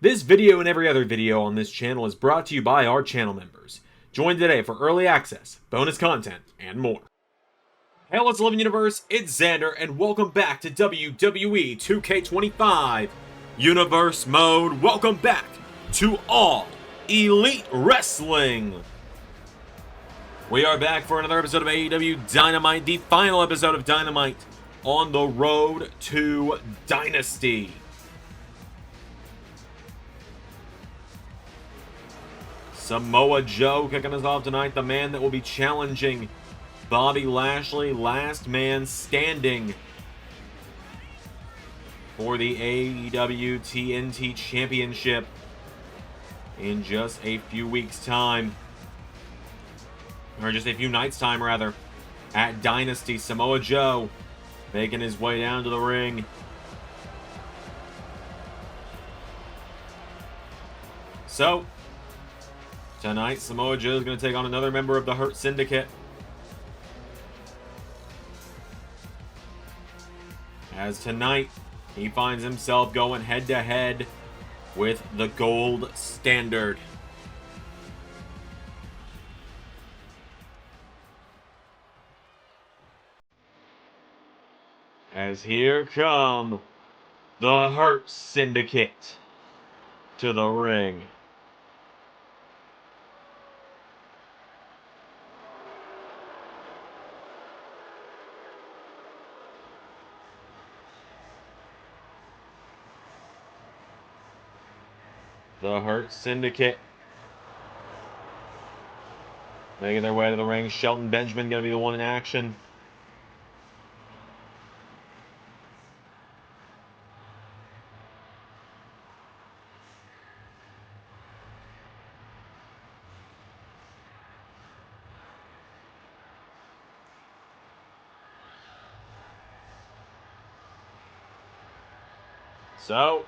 This video and every other video on this channel is brought to you by our channel members. Join today for early access, bonus content, and more. Hey, what's Living Universe? It's Xander, and welcome back to WWE 2K25 Universe Mode. Welcome back to All Elite Wrestling. We are back for another episode of AEW Dynamite, the final episode of Dynamite on the road to Dynasty. Samoa Joe kicking us off tonight, the man that will be challenging Bobby Lashley, last man standing for the AEW TNT Championship in just a few weeks' time. Or just a few nights' time, rather. At Dynasty, Samoa Joe making his way down to the ring. So, tonight, Samoa Joe is going to take on another member of the Hurt Syndicate. As tonight, he finds himself going head-to-head with the Gold Standard. As here come the Hurt Syndicate to the ring. The Hurt Syndicate making their way to the ring. Shelton Benjamin going to be the one in action. So,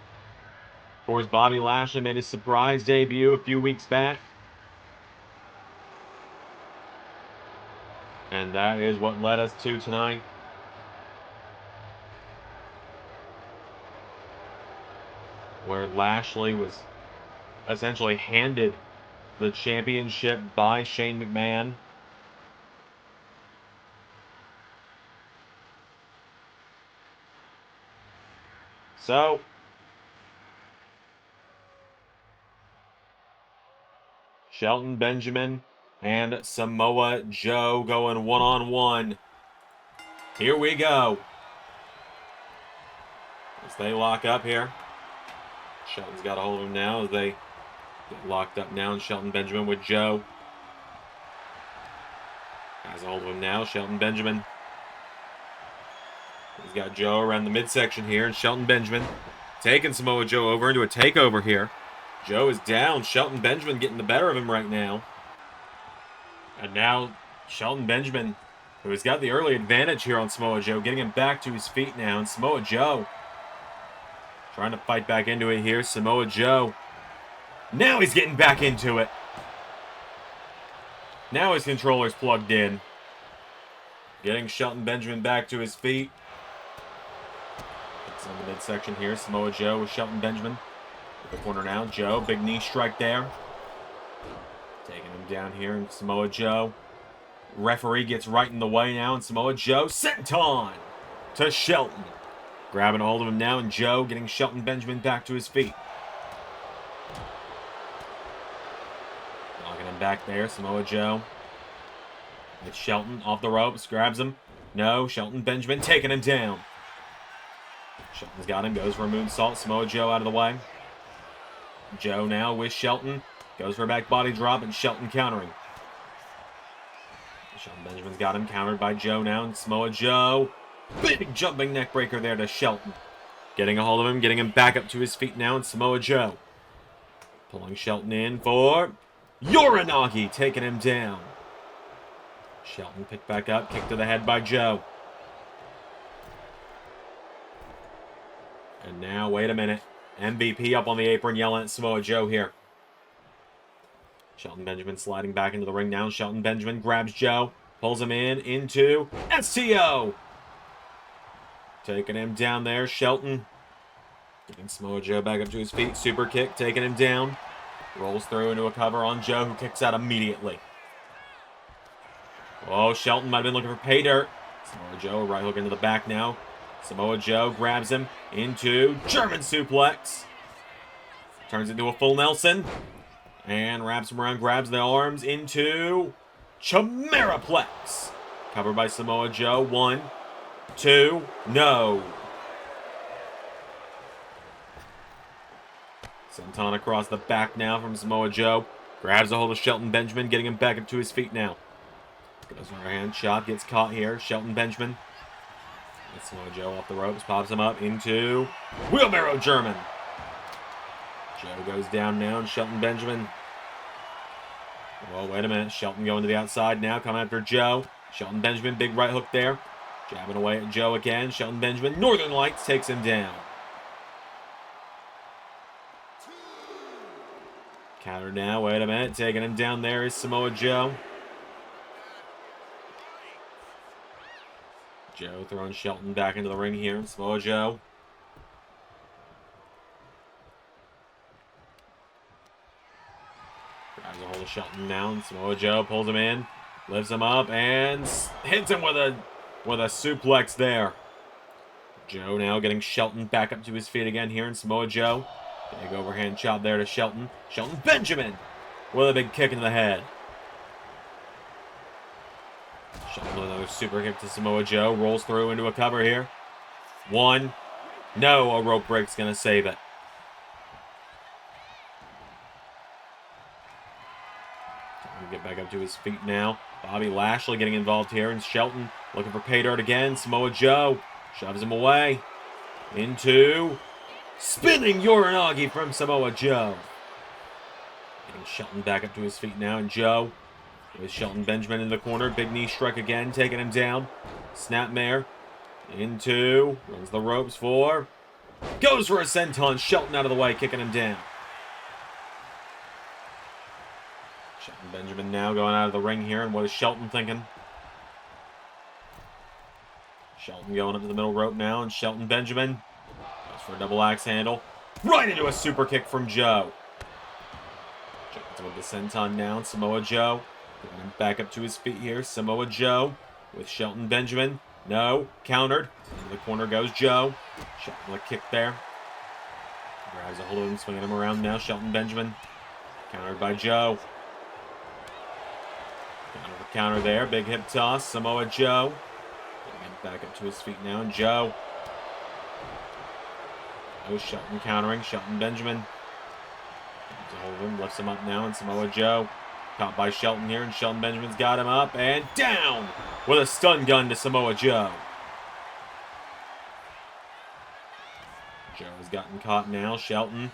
of course, Bobby Lashley made his surprise debut a few weeks back. And that is what led us to tonight. Where Lashley was essentially handed the championship by Shane McMahon. So, Shelton Benjamin and Samoa Joe going one-on-one. Here we go. As they lock up here. Shelton's got a hold of him now as they get locked up now. And Shelton Benjamin with Joe. Has a hold of him now. Shelton Benjamin. He's got Joe around the midsection here. And Shelton Benjamin taking Samoa Joe over into a takeover here. Joe is down. Shelton Benjamin getting the better of him right now. And now Shelton Benjamin, who has got the early advantage here on Samoa Joe, getting him back to his feet now. And Samoa Joe trying to fight back into it here. Samoa Joe. Now he's getting back into it. Now his controller's plugged in. Getting Shelton Benjamin back to his feet. It's on the midsection here. Samoa Joe with Shelton Benjamin. The corner now. Joe, big knee strike there. Taking him down here. And Samoa Joe. Referee gets right in the way now. And Samoa Joe. Senton to Shelton. Grabbing a hold of him now. And Joe getting Shelton Benjamin back to his feet. Knocking him back there. Samoa Joe. It's Shelton off the ropes. Grabs him. No. Shelton Benjamin taking him down. Shelton's got him. Goes for a moonsault. Samoa Joe out of the way. Joe now with Shelton. Goes for a back body drop and Shelton countering. Shelton Benjamin's got him countered by Joe now. And Samoa Joe. Big jumping neck breaker there to Shelton. Getting a hold of him. Getting him back up to his feet now. And Samoa Joe. Pulling Shelton in for Uranagi. Taking him down. Shelton picked back up. Kicked to the head by Joe. And now, wait a minute. MVP up on the apron yelling at Samoa Joe here. Shelton Benjamin sliding back into the ring now. Shelton Benjamin grabs Joe. Pulls him in into STO. Taking him down there. Shelton Getting Samoa Joe back up to his feet. Super kick, taking him down. Rolls through into a cover on Joe, who kicks out immediately. Oh, Shelton might have been looking for pay dirt. Samoa Joe, right hook into the back now. Samoa Joe grabs him into German suplex. Turns into a full Nelson. And wraps him around, grabs the arms into Chimeraplex. Covered by Samoa Joe. 1, 2, no. Senton across the back now from Samoa Joe. Grabs a hold of Shelton Benjamin, getting him back up to his feet now. Goes for a hand shot, gets caught here. Shelton Benjamin. Gets Samoa Joe off the ropes, pops him up into Wheelbarrow German. Joe goes down now, and Shelton Benjamin. Oh, wait a minute. Shelton going to the outside now, coming after Joe. Shelton Benjamin, big right hook there. Jabbing away at Joe again. Shelton Benjamin, Northern Lights, takes him down. Counter now, wait a minute. Taking him down there is Samoa Joe. Joe throwing Shelton back into the ring here. Samoa Joe. Grabs a hold of Shelton now, and Samoa Joe pulls him in, lifts him up, and hits him with a suplex there. Joe now getting Shelton back up to his feet again here, and Samoa Joe. Big overhand chop there to Shelton. Shelton Benjamin with a big kick in the head. Shelton with another super kick to Samoa Joe. Rolls through into a cover here. 1. No, a rope break's going to save it. Get back up to his feet now. Bobby Lashley getting involved here, and Shelton looking for pay dirt again. Samoa Joe shoves him away into spinning Uranagi from Samoa Joe. Getting Shelton back up to his feet now, and Joe with Shelton Benjamin in the corner. Big knee strike again, taking him down. Snapmare into, runs the ropes for, goes for a senton. Shelton out of the way, kicking him down. Shelton Benjamin now going out of the ring here, and what is Shelton thinking? Shelton going up to the middle rope now, and Shelton Benjamin goes for a double axe handle. Right into a super kick from Joe. Jones with the senton down. Samoa Joe getting him back up to his feet here. Samoa Joe with Shelton Benjamin. No, countered. Into the corner goes Joe. Shelton with a kick there. Grabs a hold of him, swinging him around now. Shelton Benjamin countered by Joe. Counter there, big hip toss. Samoa Joe getting him back up to his feet now, and Joe. Oh, Shelton countering. Shelton Benjamin grabs a hold of him, lifts him up now, and Samoa Joe caught by Shelton here, and Shelton Benjamin's got him up and down with a stun gun to Samoa Joe. Joe has gotten caught now. Shelton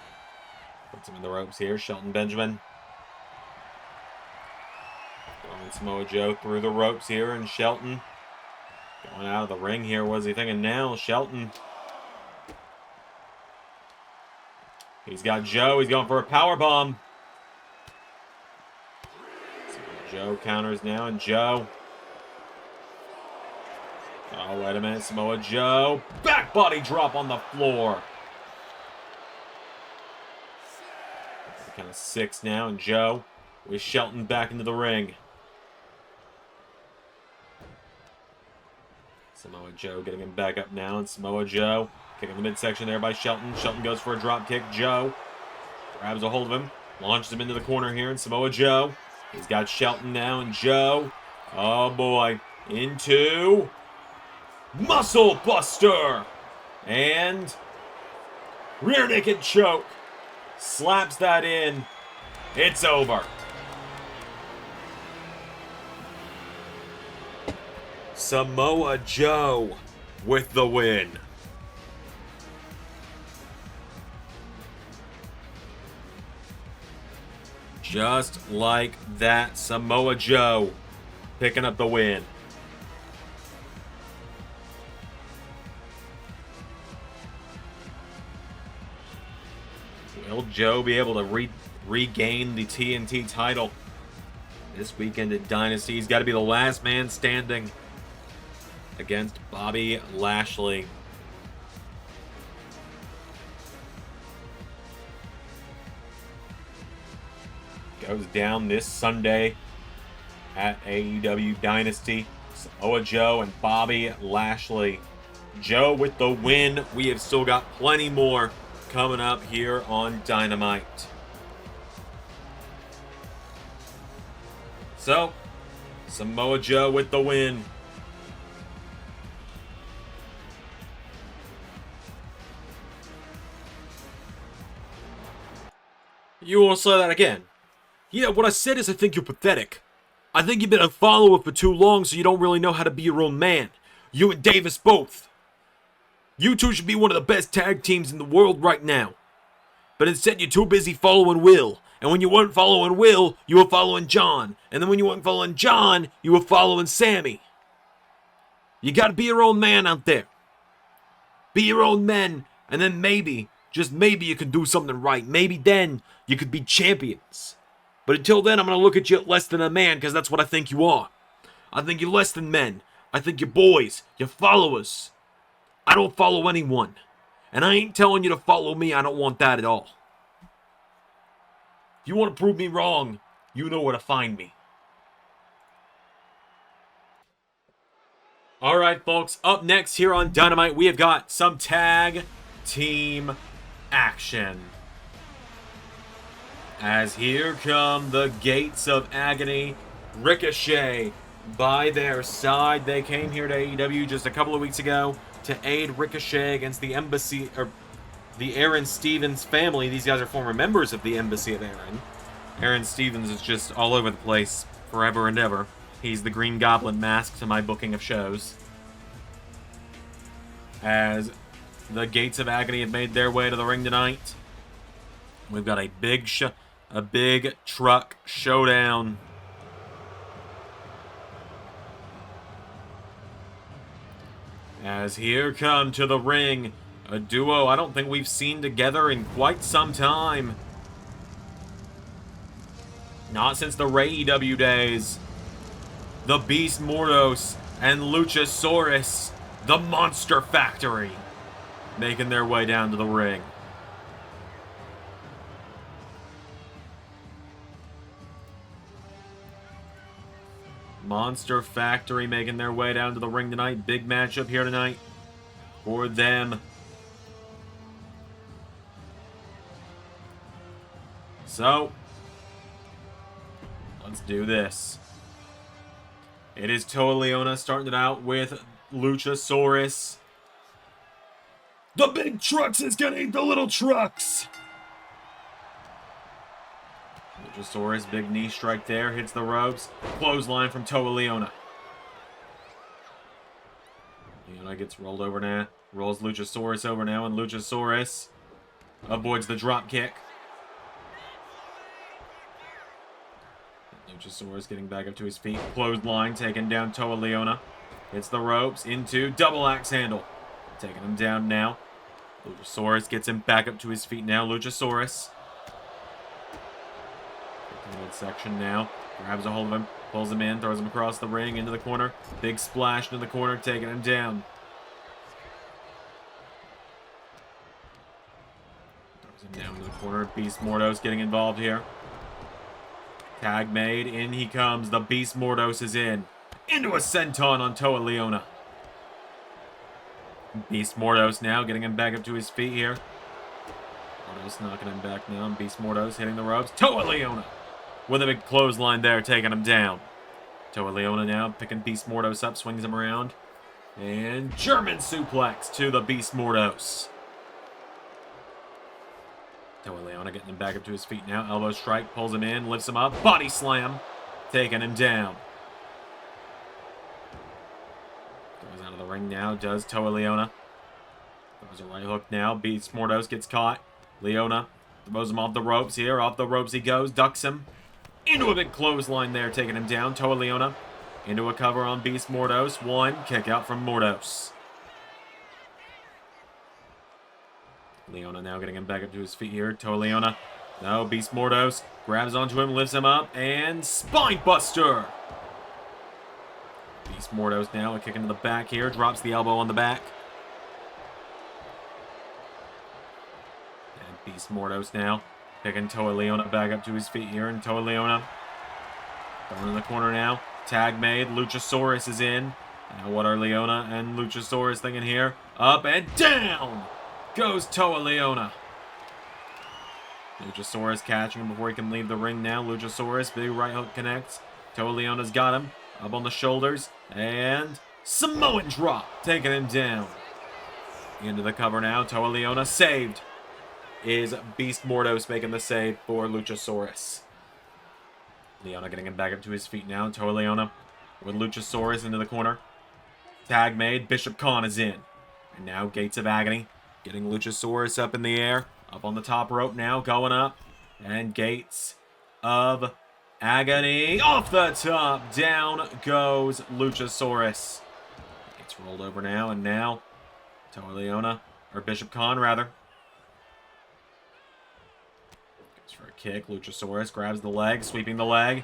puts him in the ropes here. Shelton Benjamin. Throwing Samoa Joe through the ropes here, and Shelton going out of the ring here. What is he thinking now? Shelton. He's got Joe. He's going for a powerbomb. Joe counters now, and Joe. Oh, wait a minute. Samoa Joe. Back body drop on the floor. Kind of 6 now, and Joe with Shelton back into the ring. Samoa Joe getting him back up now, and Samoa Joe kicking the midsection there by Shelton. Shelton goes for a drop kick. Joe grabs a hold of him, launches him into the corner here, and Samoa Joe. He's got Shelton now, and Joe. Oh boy, into Muscle Buster, and rear naked choke. Slaps that in. It's over. Samoa Joe with the win. Just like that, Samoa Joe picking up the win. Will Joe be able to regain the TNT title this weekend at Dynasty? He's got to be the last man standing against Bobby Lashley. goes down this Sunday at AEW Dynasty. Samoa Joe and Bobby Lashley. Joe with the win. We have still got plenty more coming up here on Dynamite. So, Samoa Joe with the win. You want to say that again? Yeah, what I said is I think you're pathetic. I think you've been a follower for too long, so you don't really know how to be your own man. You and Davis both. You two should be one of the best tag teams in the world right now. But instead, you're too busy following Will. And when you weren't following Will, you were following John. And then when you weren't following John, you were following Sammy. You gotta be your own man out there. Be your own man, and then maybe, just maybe you can do something right. Maybe then you could be champions. But until then, I'm going to look at you less than a man, because that's what I think you are. I think you're less than men. I think you're boys. You're followers. I don't follow anyone. And I ain't telling you to follow me. I don't want that at all. If you want to prove me wrong, you know where to find me. Alright, folks. Up next here on Dynamite, we have got some tag team action. As here come the Gates of Agony, Ricochet by their side. They came here to AEW just a couple of weeks ago to aid Ricochet against the Embassy, or the Aaron Stevens family. These guys are former members of the Embassy of Aaron. Aaron Stevens is just all over the place forever and ever. He's the Green Goblin mask to my booking of shows. As the Gates of Agony have made their way to the ring tonight, we've got a big truck showdown. As here come to the ring a duo I don't think we've seen together in quite some time. Not since the AEW days. The Beast Mordos and Luchasaurus, the Monster Factory, making their way down to the ring. Monster Factory making their way down to the ring tonight. Big matchup here tonight for them. So, let's do this. It is Toa Leona starting it out with Luchasaurus. The big trucks is gonna eat the little trucks. Luchasaurus, big knee strike there, hits the ropes. Clothesline from Toa Leona. Leona gets rolled over now. Rolls Luchasaurus over now, and Luchasaurus avoids the drop kick. Luchasaurus getting back up to his feet. Clothesline, taking down Toa Leona. Hits the ropes into double axe handle. Taking him down now. Luchasaurus gets him back up to his feet now. Luchasaurus. Midsection now. Grabs a hold of him. Pulls him in. Throws him across the ring. Into the corner. Big splash into the corner. Taking him down. Throws him down to the corner. Beast Mordos getting involved here. Tag made. In he comes. The Beast Mordos is in. Into a senton on Toa Leona. Beast Mordos now getting him back up to his feet here. Mordos knocking him back now. Beast Mordos hitting the ropes. Toa Leona with a big clothesline there, taking him down. Toa Leona now picking Beast Mordos up, swings him around. And German suplex to the Beast Mordos. Toa Leona getting him back up to his feet now. Elbow strike, pulls him in, lifts him up. Body slam, taking him down. Goes out of the ring now, does Toa Leona. Throws a right hook now. Beast Mordos gets caught. Leona throws him off the ropes here. Off the ropes he goes, ducks him. Into a big clothesline there, taking him down. Toa Leona into a cover on Beast Mordos. One, kick out from Mordos. Leona now getting him back up to his feet here. Toa Leona. No, Beast Mordos grabs onto him, lifts him up, and Spine Buster. Beast Mordos now a kick into the back here. Drops the elbow on the back. And Beast Mordos now Picking Toa Leona back up to his feet here, and Toa Leona going in the corner now. Tag made. Luchasaurus is in. Now what are Leona and Luchasaurus thinking here? Up and down goes Toa Leona. Luchasaurus catching him before he can leave the ring now. Luchasaurus, big right hook connects. Toa Leona's got him. Up on the shoulders. And Samoan drop, taking him down. Into the cover now. Toa Leona saved. Is Beast Mordos making the save for Luchasaurus. Leona getting him back up to his feet now. Toa Leona with Luchasaurus into the corner. Tag made. Bishop Khan is in. And now Gates of Agony getting Luchasaurus up in the air. Up on the top rope now. Going up. And Gates of Agony off the top. Down goes Luchasaurus. It's rolled over now. And now Toa Leona, or Bishop Khan rather. Goes for a kick. Luchasaurus grabs the leg. Sweeping the leg.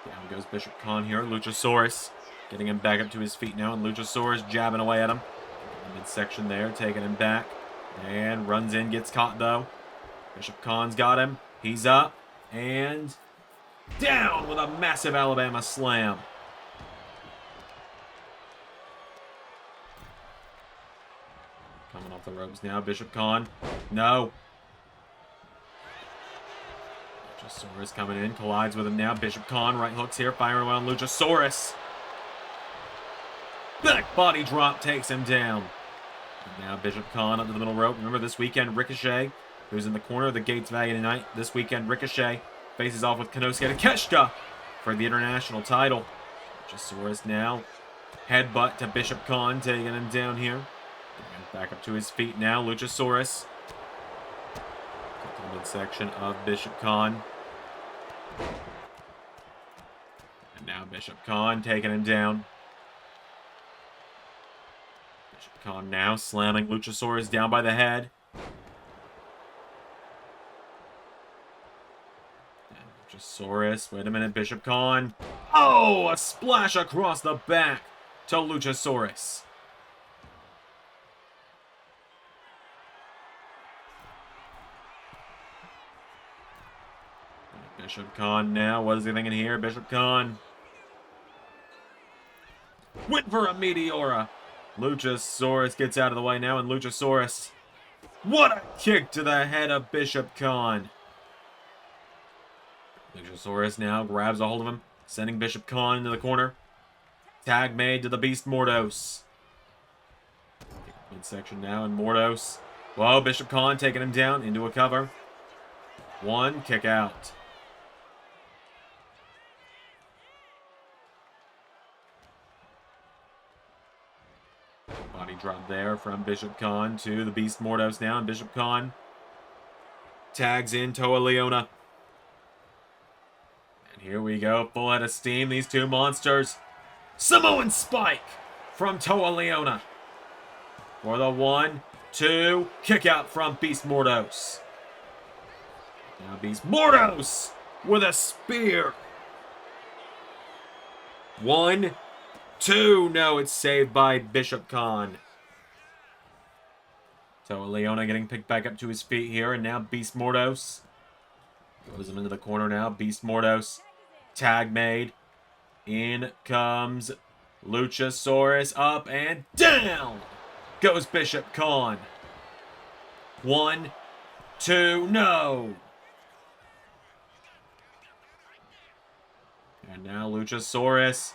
Down goes Bishop Khan here. Luchasaurus getting him back up to his feet now. And Luchasaurus jabbing away at him. Midsection there. Taking him back. And runs in. Gets caught though. Bishop Khan's got him. He's up. And down with a massive Alabama slam. Coming off the ropes now. Bishop Khan. No. Luchasaurus coming in. Collides with him now. Bishop Khan. Right hooks here. Firing away on Luchasaurus. Back body drop takes him down. And now Bishop Khan up to the middle rope. Remember this weekend, Ricochet, who's in the corner of the Gates of Agony tonight. This weekend, Ricochet faces off with Konosuke Takeshita for the international title. Luchasaurus now. Headbutt to Bishop Khan, taking him down here. Back up to his feet now. Luchasaurus. Get to the midsection of Bishop Khan. And now Bishop Khan taking him down. Bishop Khan now slamming Luchasaurus down by the head. And Luchasaurus. Wait a minute. Bishop Khan. Oh! A splash across the back to Luchasaurus. Bishop Khan now. What is he thinking here? Bishop Khan. Went for a Meteora. Luchasaurus gets out of the way now, and Luchasaurus. What a kick to the head of Bishop Khan. Luchasaurus now grabs a hold of him, sending Bishop Khan into the corner. Tag made to the Beast Mordos. Midsection now, and Mordos. Whoa, Bishop Khan taking him down into a cover. One, kick out. Body drop there from Bishop Khan to the Beast Mordos now. And Bishop Khan tags in Toa Leona. And here we go. Full head of steam. These two monsters. Samoan Spike from Toa Leona. For the 1, 2. Kick out from Beast Mordos. Now Beast Mordos with a spear. 1, 2. No, it's saved by Bishop Khan. Toa Leona getting picked back up to his feet here. And now Beast Mordos goes him into the corner now. Beast Mordos. Tag made. In comes Luchasaurus. Up and down goes Bishop Khan. 1, 2. No. And now Luchasaurus.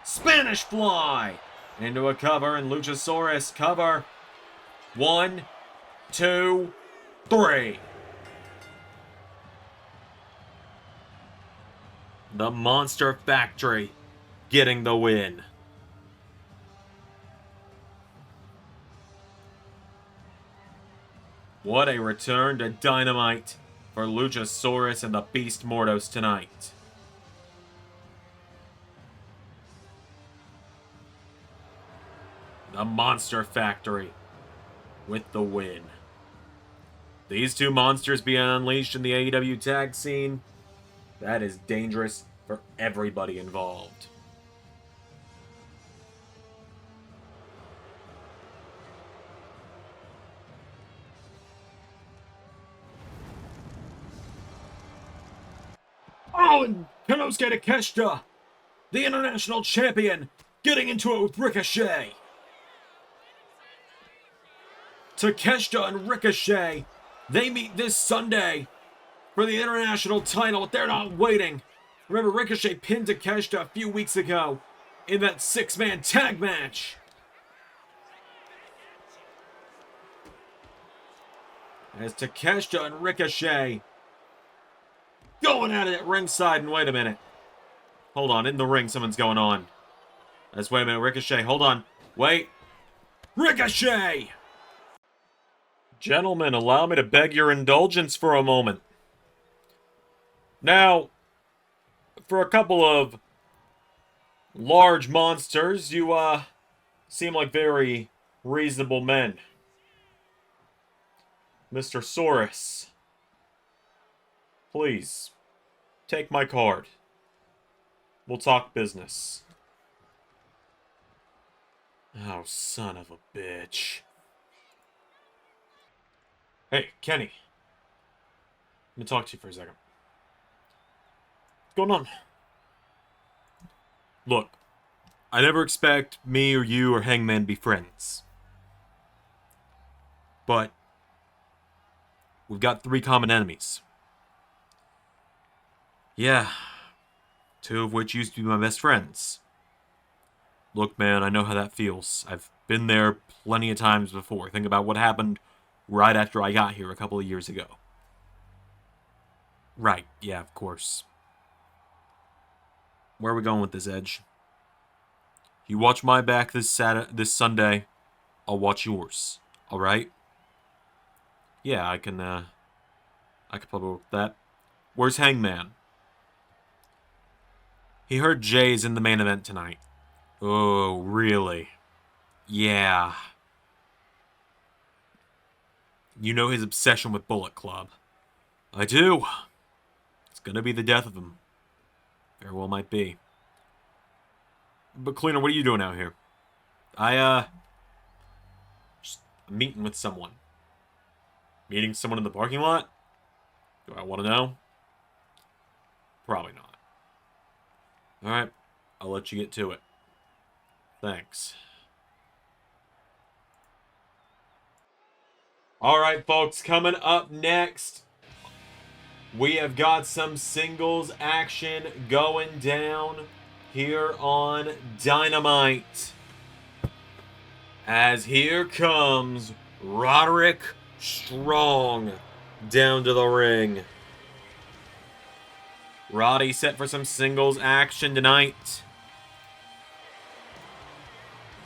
Spanish Fly into a cover, and Luchasaurus cover. 1, 2, 3. The Monster Factory getting the win. What a return to Dynamite for Luchasaurus and the Beast Mordos tonight. The Monster Factory with the win. These two monsters being unleashed in the AEW tag scene, that is dangerous for everybody involved. Oh, and Konosuke Takeshita, the international champion, getting into it with Ricochet. Takeshita and Ricochet, they meet this Sunday for the international title, but they're not waiting. Remember, Ricochet pinned Takeshita a few weeks ago in that 6-man tag match. As Takeshita and Ricochet going at it at ringside, and wait a minute. Hold on, in the ring something's going on. Let's wait a minute, Ricochet, hold on. Wait. Ricochet! Gentlemen, allow me to beg your indulgence for a moment. Now, for a couple of large monsters, you, seem like very reasonable men. Mr. Saurus, please, take my card. We'll talk business. Oh, son of a bitch. Hey, Kenny. Let me talk to you for a second. What's going on? Look, I never expect me or you or Hangman to be friends. But we've got 3 common enemies. Yeah, 2 of which used to be my best friends. Look, man, I know how that feels. I've been there plenty of times before. Think about what happened right after I got here a couple of years ago. Right, yeah, of course. Where are we going with this, Edge? You watch my back this Sunday, I'll watch yours. Alright? Yeah, I can probably work with that. Where's Hangman? He heard Jay's in the main event tonight. Oh, really? Yeah. You know his obsession with Bullet Club. I do. It's gonna be the death of him. Very well might be. But Cleaner, what are you doing out here? Just meeting with someone. Meeting someone in the parking lot? Do I want to know? Probably not. Alright, I'll let you get to it. Thanks. Alright, folks, coming up next, we have got some singles action going down here on Dynamite. As here comes Roderick Strong down to the ring. Roddy set for some singles action tonight.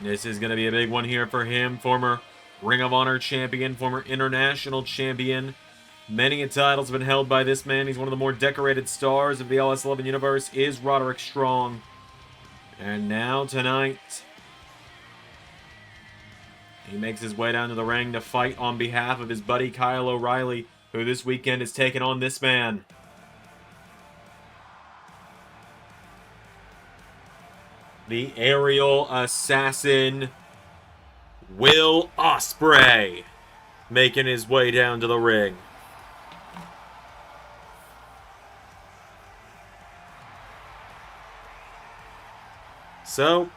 This is going to be a big one here for him. Former Ring of Honor champion, former international champion. Many titles have been held by this man. He's one of the more decorated stars of the LS11 universe, is Roderick Strong. And now tonight, he makes his way down to the ring to fight on behalf of his buddy Kyle O'Reilly, who this weekend is taking on this man. The aerial assassin, Will Ospreay, making his way down to the ring. So,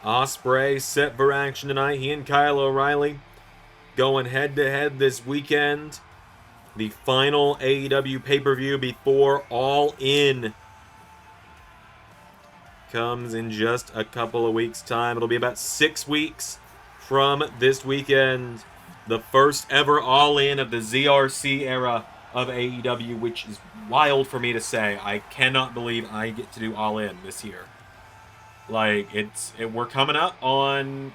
Ospreay set for action tonight. He and Kyle O'Reilly going head-to-head this weekend. The final AEW pay-per-view before All In comes in just a couple of weeks' time. It'll be about 6 weeks from this weekend. The first ever All In of the ZRC era of AEW, which is wild for me to say. I cannot believe I get to do All In this year. Like, we're coming up on...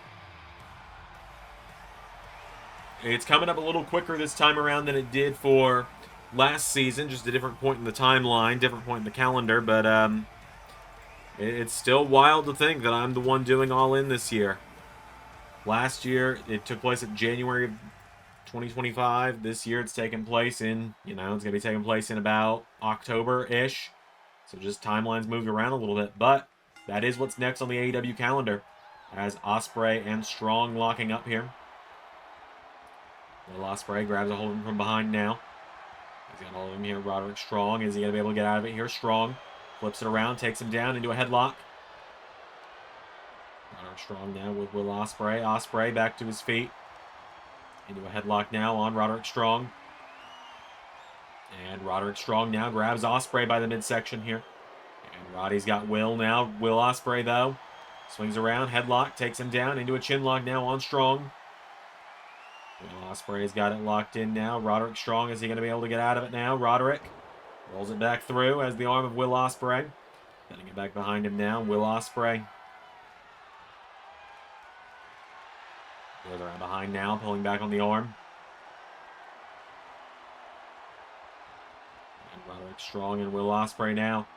It's coming up a little quicker this time around than it did for last season. Just a different point in the timeline, different point in the calendar. But it's still wild to think that I'm the one doing All In this year. Last year, it took place in January of 2025. This year, it's taking place in, it's going to be taking place in about October-ish. So just timelines moved around a little bit. But that is what's next on the AEW calendar, as Ospreay and Strong locking up here. Will Ospreay grabs a hold of him from behind now. He's got all of him here. Roderick Strong. Is he going to be able to get out of it here? Strong flips it around, takes him down into a headlock. Roderick Strong now with Will Ospreay. Ospreay back to his feet. Into a headlock now on Roderick Strong. And Roderick Strong now grabs Ospreay by the midsection here. And Roddy's got Will now. Will Ospreay, though. Swings around, headlock, takes him down into a chin lock now on Strong. Will Ospreay's got it locked in now. Roderick Strong, is he going to be able to get out of it now? Roderick rolls it back through as the arm of Will Ospreay. Getting it back behind him now. Will Ospreay goes around behind now, pulling back on the arm. And Roderick Strong and Will Ospreay now.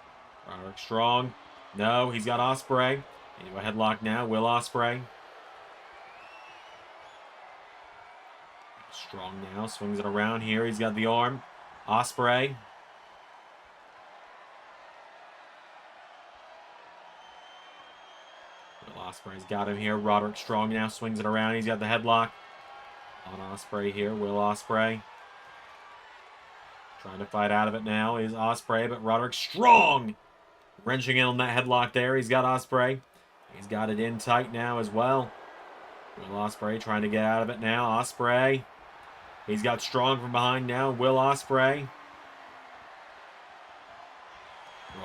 Roderick Strong. No, he's got Ospreay. Into a headlock now. Will Ospreay. Strong now. Swings it around here. He's got the arm. Ospreay. Ospreay's got him here. Roderick Strong now swings it around. He's got the headlock on Ospreay here. Will Ospreay trying to fight out of it now is Ospreay, but Roderick Strong wrenching in on that headlock there. He's got Ospreay. He's got it in tight now as well. Will Ospreay trying to get out of it now. Ospreay. He's got Strong from behind now. Will Ospreay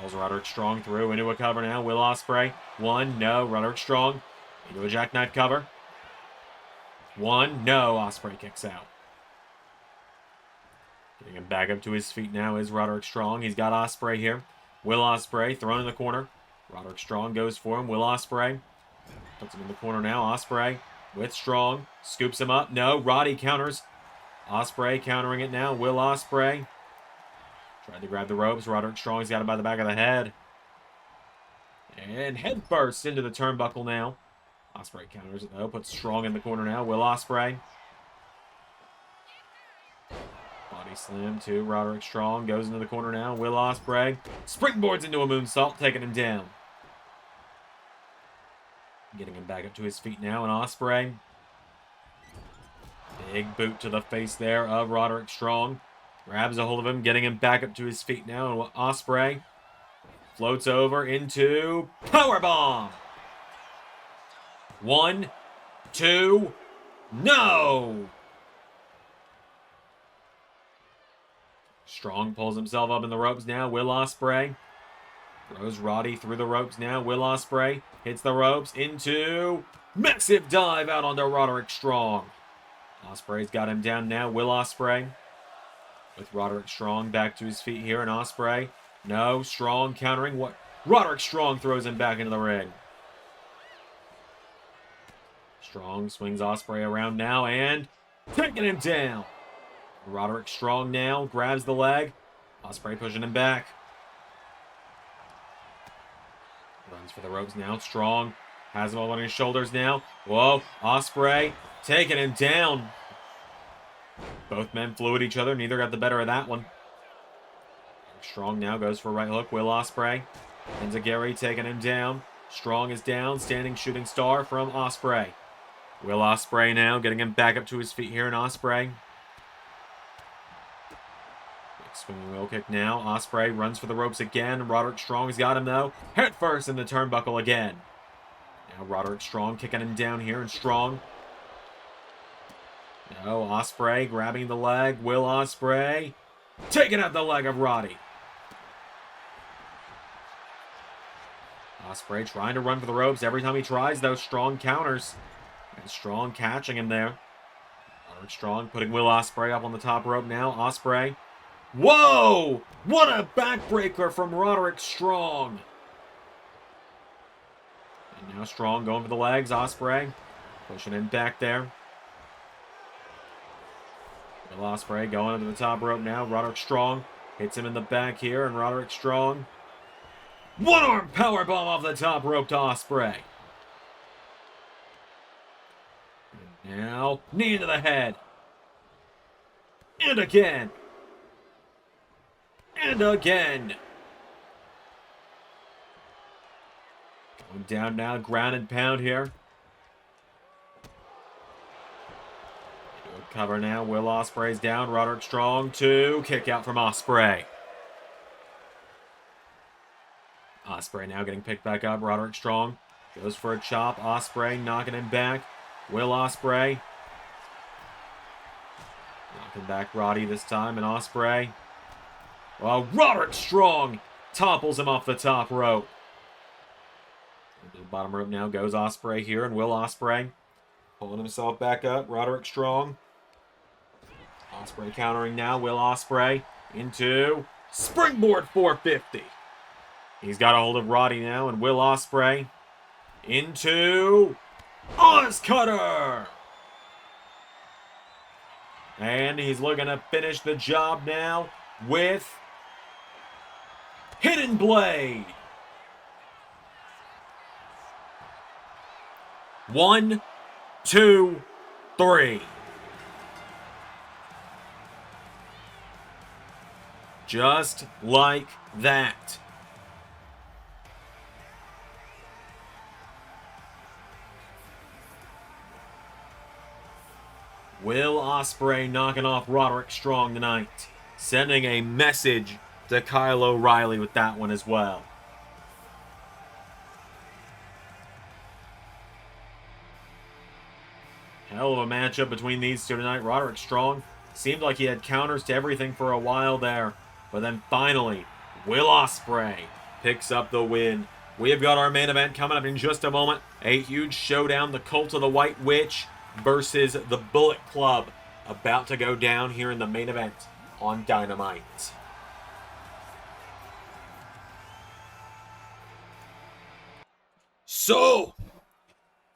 rolls Roderick Strong through into a cover now. Will Ospreay. One, no. Roderick Strong into a jackknife cover. One, no. Ospreay kicks out. Getting him back up to his feet now is Roderick Strong. He's got Ospreay here. Will Ospreay thrown in the corner. Roderick Strong goes for him. Will Ospreay puts him in the corner now. Ospreay with Strong. Scoops him up. No. Roddy counters. Ospreay countering it now. Will Ospreay tried to grab the ropes. Roderick Strong's got him by the back of the head. And head first into the turnbuckle now. Ospreay counters it though. Puts Strong in the corner now. Will Ospreay. Body slam to Roderick Strong. Goes into the corner now. Will Ospreay springboards into a moonsault, taking him down. Getting him back up to his feet now. And Ospreay. Big boot to the face there of Roderick Strong. Grabs a hold of him, getting him back up to his feet now. And Ospreay floats over into powerbomb. 1, 2, no! Strong pulls himself up in the ropes now. Will Ospreay throws Roddy through the ropes now. Will Ospreay hits the ropes into massive dive out onto Roderick Strong. Ospreay's got him down now. Will Ospreay with Roderick Strong back to his feet here. And Ospreay, no. Strong countering what? Roderick Strong throws him back into the ring. Strong swings Ospreay around now and taking him down. Roderick Strong now grabs the leg. Ospreay pushing him back. Runs for the ropes now. Strong has him all on his shoulders now. Whoa. Ospreay taking him down. Both men flew at each other. Neither got the better of that one. Strong now goes for a right hook. Will Ospreay. Enziguri taking him down. Strong is down. Standing shooting star from Ospreay. Will Ospreay now getting him back up to his feet here. And Ospreay. Swinging wheel kick now. Ospreay runs for the ropes again. Roderick Strong has got him though. Head first in the turnbuckle again. Now Roderick Strong kicking him down here. And Strong. No, Ospreay grabbing the leg. Will Ospreay taking out the leg of Roddy. Ospreay trying to run for the ropes. Every time he tries, though, Strong counters. And Strong catching him there. Roderick Strong putting Will Ospreay up on the top rope now. Ospreay. Whoa! What a backbreaker from Roderick Strong. And now Strong going for the legs. Ospreay pushing him back there. Will Ospreay going into the top rope now. Roderick Strong hits him in the back here. And Roderick Strong. One-arm powerbomb off the top rope to Ospreay. And now, knee to the head. And again. And again. Going down now, ground and pound here. Cover now. Will Ospreay's down. Roderick Strong. 2. Kick out from Ospreay. Ospreay now getting picked back up. Roderick Strong goes for a chop. Ospreay knocking him back. Will Ospreay. Knocking back Roddy this time. And Ospreay. Well, Roderick Strong topples him off the top rope. Into the bottom rope now goes Ospreay here. And Will Ospreay pulling himself back up. Roderick Strong. Ospreay countering now. Will Ospreay into springboard 450. He's got a hold of Roddy now, and Will Ospreay into Oz Cutter. And he's looking to finish the job now with Hidden Blade. 1, 2, 3. Just like that. Will Ospreay knocking off Roderick Strong tonight. Sending a message to Kyle O'Reilly with that one as well. Hell of a matchup between these two tonight. Roderick Strong seemed like he had counters to everything for a while there. But then finally, Will Ospreay picks up the win. We have got our main event coming up in just a moment. A huge showdown. The Cult of the White Witch versus the Bullet Club. About to go down here in the main event on Dynamite. So,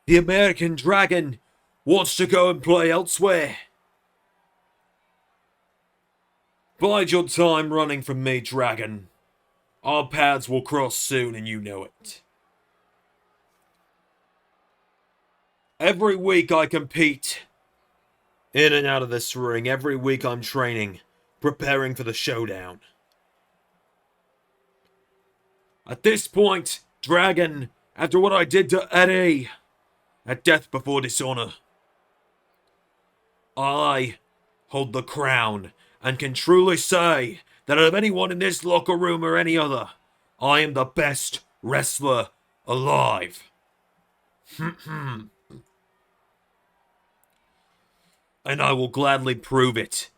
the American Dragon wants to go and play elsewhere. Bide your time running from me, Dragon. Our paths will cross soon, and you know it. Every week I compete. In and out of this ring. Every week I'm training. Preparing for the showdown. At this point, Dragon, after what I did to Eddie at Death Before Dishonor, I hold the crown and can truly say that out of anyone in this locker room or any other, I am the best wrestler alive. And I will gladly prove it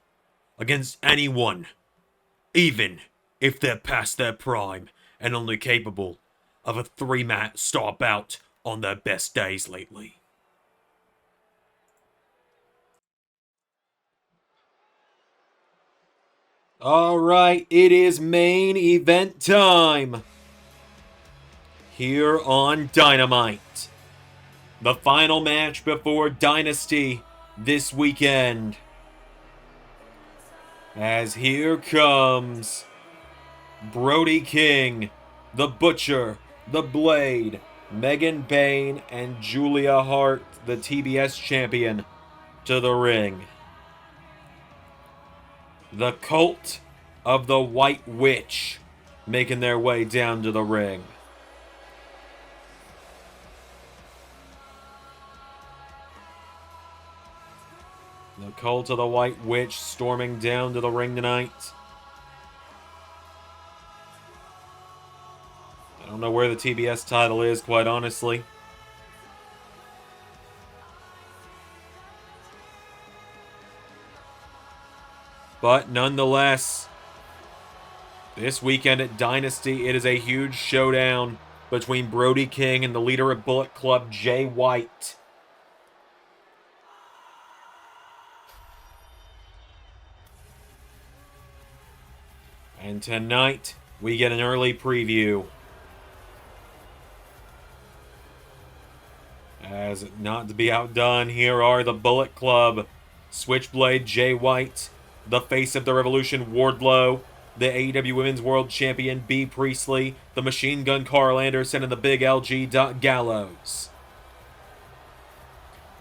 against anyone, even if they're past their prime and only capable of a 3-match star bout on their best days lately. Alright, it is main event time. Here on Dynamite. The final match before Dynasty this weekend. As here comes Brody King, the Butcher, the Blade, Megan Bayne, and Julia Hart, the TBS champion, to the ring. The Cult of the White Witch making their way down to the ring. The Cult of the White Witch storming down to the ring tonight. I don't know where the TBS title is, quite honestly. But nonetheless, this weekend at Dynasty, it is a huge showdown between Brody King and the leader of Bullet Club, Jay White. And tonight, we get an early preview. As not to be outdone, here are the Bullet Club. Switchblade Jay White, the face of the Revolution Wardlow, the AEW Women's World Champion B. Priestley, the Machine Gun Carl Anderson, and the Big LG Doc Gallows.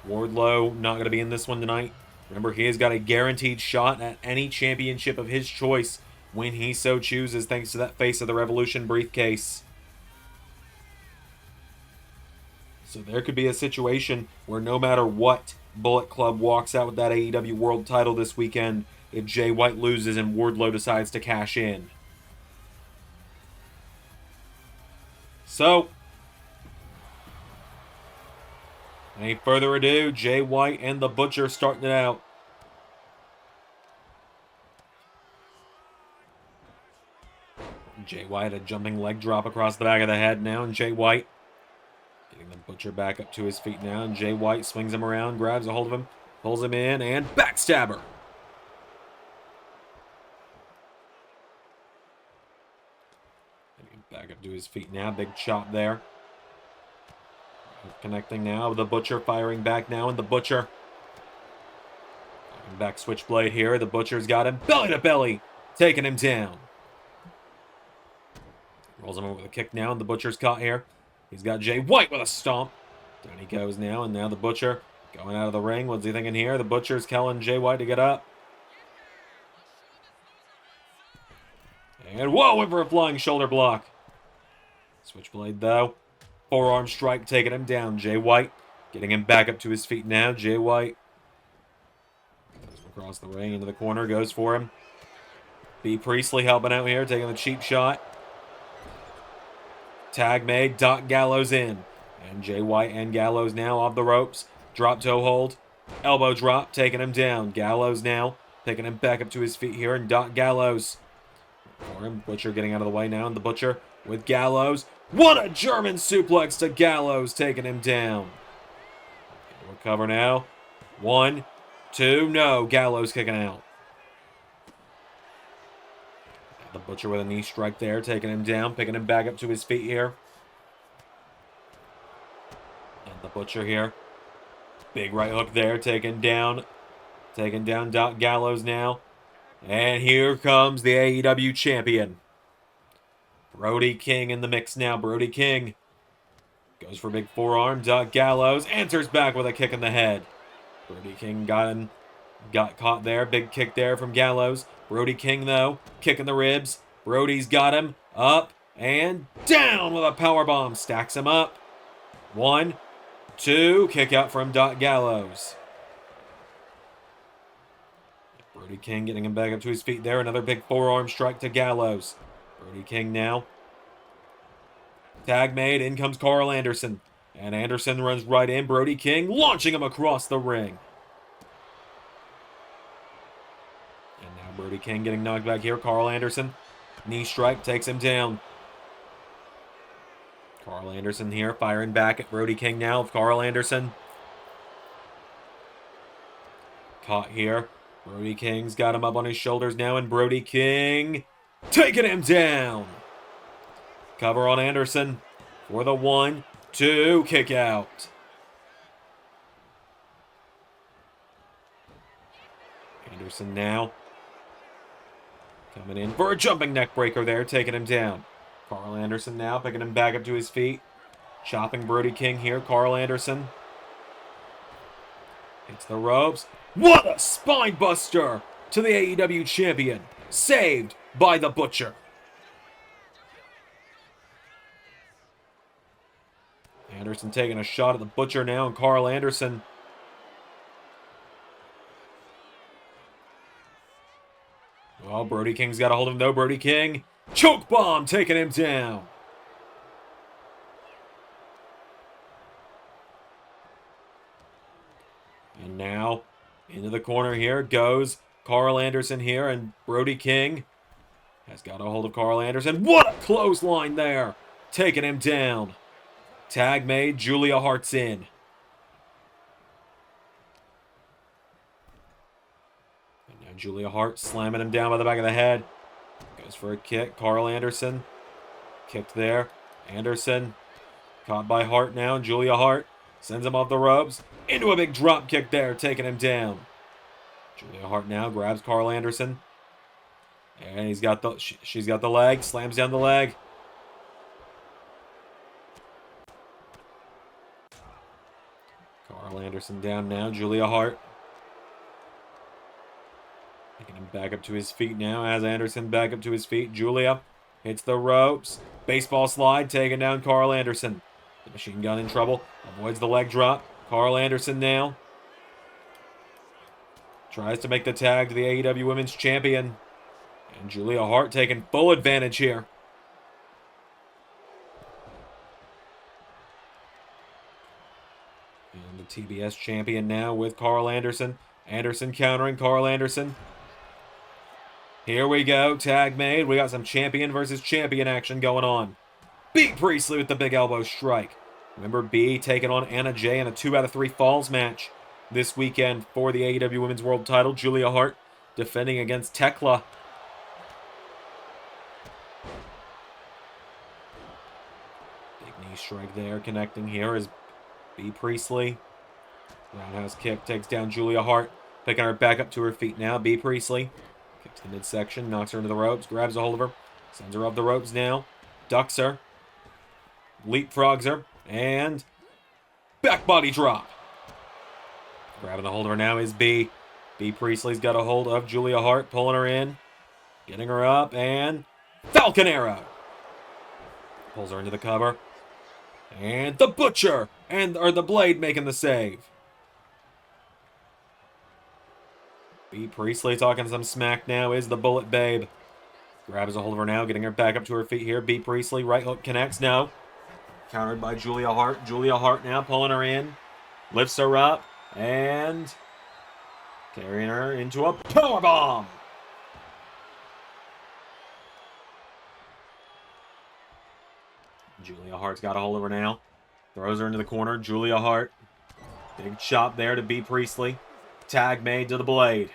Wardlow not going to be in this one tonight. Remember, he has got a guaranteed shot at any championship of his choice when he so chooses, thanks to that Face of the Revolution briefcase. So there could be a situation where no matter what, Bullet Club walks out with that AEW World title this weekend if Jay White loses and Wardlow decides to cash in. So, any further ado, Jay White and the Butcher starting it out. Jay White a jumping leg drop across the back of the head now, and Jay White getting the Butcher back up to his feet now, and Jay White swings him around, grabs a hold of him, pulls him in, and backstabber. Getting him back up to his feet now, big chop there. Connecting now, the Butcher firing back now, and the Butcher back switchblade here. The Butcher's got him belly to belly, taking him down. Rolls him over with a kick now, and the Butcher's caught here. He's got Jay White with a stomp. Down he goes now, and now the Butcher going out of the ring. What's he thinking here? The Butcher's telling Jay White to get up. And whoa, went for a flying shoulder block. Switchblade though. Forearm strike taking him down. Jay White getting him back up to his feet now. Jay White goes across the ring into the corner, goes for him. B. Priestley helping out here, taking the cheap shot. Tag made, Doc Gallows in. And Jay White and Gallows now off the ropes. Drop toe hold. Elbow drop, taking him down. Gallows now picking him back up to his feet here. And Doc Gallows for him. Butcher getting out of the way now. And the Butcher with Gallows. What a German suplex to Gallows, taking him down. Recover now. 1, 2, no. Gallows kicking out. The Butcher with a knee strike there, taking him down, picking him back up to his feet here. And the Butcher here. Big right hook there, taking down Doc Gallows now. And here comes the AEW champion. Brody King in the mix now. Brody King goes for a big forearm. Doc Gallows answers back with a kick in the head. Brody King got caught there. Big kick there from Gallows. Brody King, though, kicking the ribs. Brody's got him up and down with a powerbomb. Stacks him up. 1, 2, kick out from Doc Gallows. Brody King getting him back up to his feet there. Another big forearm strike to Gallows. Brody King now. Tag made. In comes Carl Anderson. And Anderson runs right in. Brody King launching him across the ring. Brody King getting knocked back here. Carl Anderson. Knee strike takes him down. Carl Anderson here firing back at Brody King now. Carl Anderson. Caught here. Brody King's got him up on his shoulders now. And Brody King taking him down. Cover on Anderson for the 1, 2, kick out. Anderson now. Coming in for a jumping neck breaker there, taking him down. Carl Anderson now, picking him back up to his feet. Chopping Brody King here, Carl Anderson. Hits the ropes. What a spine buster to the AEW champion. Saved by the Butcher. Anderson taking a shot at the Butcher now, and Carl Anderson well, Brody King's got a hold of him, though. Brody King. Choke bomb, taking him down. And now, into the corner here goes Carl Anderson here, and Brody King has got a hold of Carl Anderson. What a clothesline there, taking him down. Tag made, Julia Hart's in. Julia Hart slamming him down by the back of the head. Goes for a kick. Carl Anderson. Kicked there. Anderson caught by Hart now. Julia Hart sends him off the ropes. Into a big drop kick there, taking him down. Julia Hart now grabs Carl Anderson. And she's got the leg. Slams down the leg. Carl Anderson down now. Julia Hart taking him back up to his feet now. As Anderson back up to his feet. Julia hits the ropes. Baseball slide, taking down Carl Anderson. The machine gun in trouble. Avoids the leg drop. Carl Anderson now. Tries to make the tag to the AEW Women's Champion. And Julia Hart taking full advantage here. And the TBS Champion now with Carl Anderson. Anderson countering Carl Anderson. Here we go. Tag made. We got some champion versus champion action going on. B. Priestley with the big elbow strike. Remember B taking on Anna Jay in a 2 out of 3 falls match this weekend for the AEW Women's World title. Julia Hart defending against Tekla. Big knee strike there. Connecting here is B. Priestley. Roundhouse kick takes down Julia Hart. Picking her back up to her feet now. B. Priestley kicks the midsection, knocks her into the ropes, grabs a hold of her, sends her off the ropes now, ducks her, leapfrogs her, and back body drop. Grabbing a hold of her now is B. B. Priestley's got a hold of Julia Hart, pulling her in, getting her up, and Falcon Arrow. Pulls her into the cover. And the Butcher, or the Blade making the save. B. Priestley talking some smack now is the Bullet Babe. Grabs a hold of her now, getting her back up to her feet here. B. Priestley, right hook connects, no. Countered by Julia Hart. Julia Hart now pulling her in. Lifts her up, and carrying her into a powerbomb. Julia Hart's got a hold of her now. Throws her into the corner. Julia Hart. Big chop there to B. Priestley. Tag made to the Blade.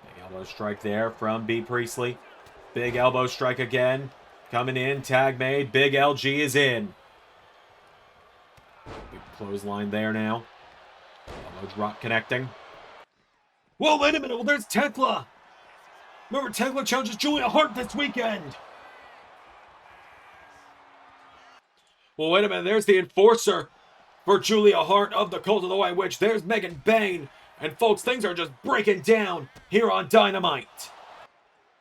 Big elbow strike there from B. Priestley. Big elbow strike again. Coming in. Tag made. Big LG is in. Big clothesline there now. Elbow drop connecting. Whoa, wait a minute. Well, there's Tekla. Remember, Tekla challenges Julia Hart this weekend. Well, wait a minute. There's the enforcer for Julia Hart of the Cult of the White Witch. There's Megan Bayne. And folks, things are just breaking down here on Dynamite.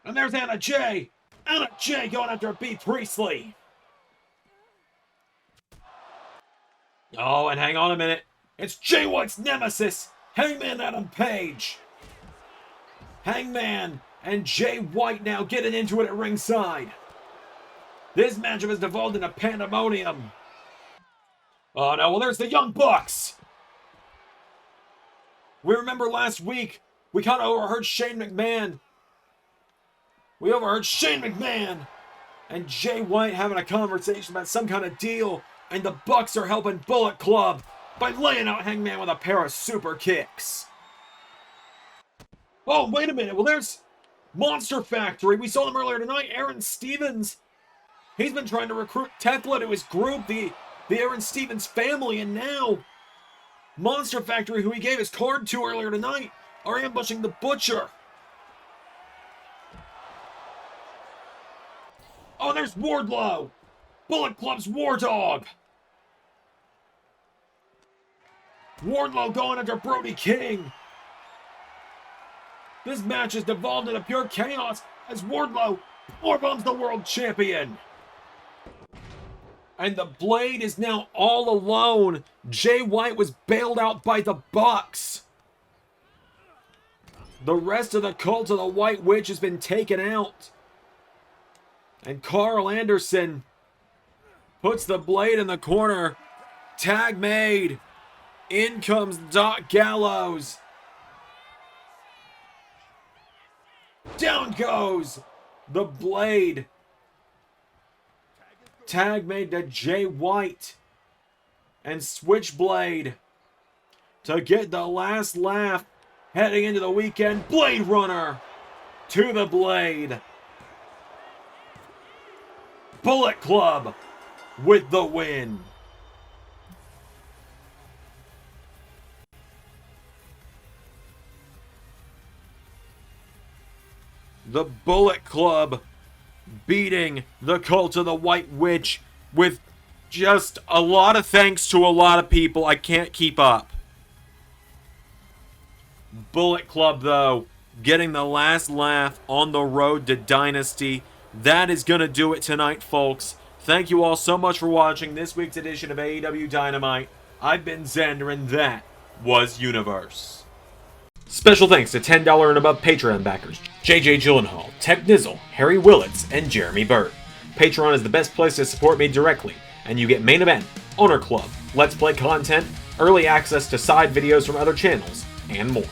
And there's Anna Jay. Anna Jay going after B. Priestley. Oh, and hang on a minute. It's Jay White's nemesis, Hangman Adam Page. Hangman and Jay White now getting into it at ringside. This matchup has devolved into pandemonium. Oh no, well there's the Young Bucks. We remember last week, we kind of overheard Shane McMahon. We overheard Shane McMahon and Jay White having a conversation about some kind of deal, and the Bucks are helping Bullet Club by laying out Hangman with a pair of super kicks. Oh, wait a minute, well there's Monster Factory. We saw them earlier tonight, Aaron Stevens. He's been trying to recruit Tekla to his group, the Aaron Stevens family, and now Monster Factory, who he gave his card to earlier tonight, are ambushing the Butcher. Oh, there's Wardlow, Bullet Club's War Dog. Wardlow going after Brody King. This match has devolved into pure chaos as Wardlow powerbombs the world champion. And the Blade is now all alone. Jay White was bailed out by the Bucks. The rest of the Cult of the White Witch has been taken out. And Carl Anderson puts the Blade in the corner. Tag made. In comes Doc Gallows. Down goes the Blade. Tag made to Jay White and Switchblade to get the last laugh heading into the weekend. Blade Runner to the Blade. Bullet Club with the win. The Bullet Club beating the Cult of the White Witch with just a lot of thanks to a lot of people. I can't keep up. Bullet Club, though, getting the last laugh on the road to Dynasty. That is going to do it tonight, folks. Thank you all so much for watching this week's edition of AEW Dynamite. I've been Xander, and that was Universe. Special thanks to $10 and above Patreon backers JJ Gyllenhaal, Tech Nizzle, Harry Willetts, and Jeremy Burt. Patreon is the best place to support me directly, and you get main event, Honor Club, Let's Play content, early access to side videos from other channels, and more.